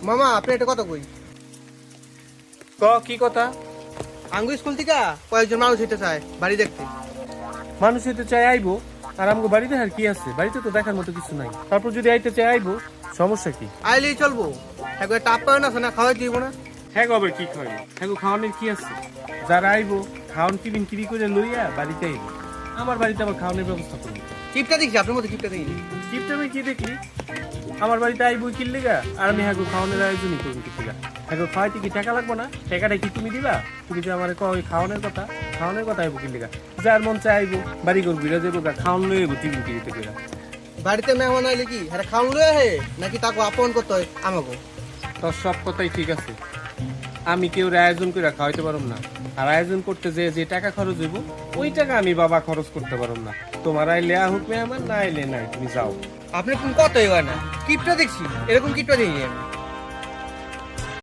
মামা আপনি একটা কথা কই। কি কথা? আঙ্গু স্কুল থেকে কয়েকজন মানুষ হইতে চায় বাড়ি দেখতে। মানুষ হইতে চাই আইবো, আর আমাকে বাড়িতে আর কি আছে? বাড়িতে তো দেখার মতো কিছু নাই। তারপর যদি আইতে চাই আইবো, সমস্যা কি? আইলেই চলবো। একবার টাপ পাবেন আছে না, খাওয়াই দিব না। হ্যাঁ গো, আবার কি খাওয়াইবো? হ্যাঁ গো, খাওয়ানোর কি আছে? যারা আইবো খাওয়ান কিবিন কিবি করে লইয়া বাড়িতে আইবো। আমার বাড়িতে আবার খাওয়ানোর ব্যবস্থা করবো। কিপটা দেখছি আপনার মতো, কিপটা দেখি। কিপটা আমি কি দেখলি? আমার বাড়িতে আইবো কিনলে গা, আর আমি হ্যাঁ গো খাওয়ানোর আয়োজনই করবো কিছু গা। হ্যাঁ গো, খাওয়াইতে কি টাকা লাগবো না? টাকাটা কি তুমি দিবা? তুমি যে আমার খাওয়ানোর কথা আইবো কিনলে গা। যার মন চাই আইবো, বাড়ি করবি যাবো গা, খাওয়ান লই আইবো টিফিন কিনতে গা। বাড়িতে মেহমান আইলে কি হ্যাঁ খাওয়ান লয়ে হে নাকি তাকে আপন করতে হয় আমাকে? তোর সব কথাই ঠিক আছে, আমি কেউ আয়োজন করে খাওয়াইতে পারব না। আর আয়োজন করতে যে যে টাকা খরচ হইব ওই টাকা আমি বাবা খরচ করতে পারব না। তোমার আইলে আহুক মেহমান, না আইলে নাই, তুমি যাও। আপনি কোন কথাই হয় না, কিপটা দেখছি, এরকম কিপটা দেখি আমি।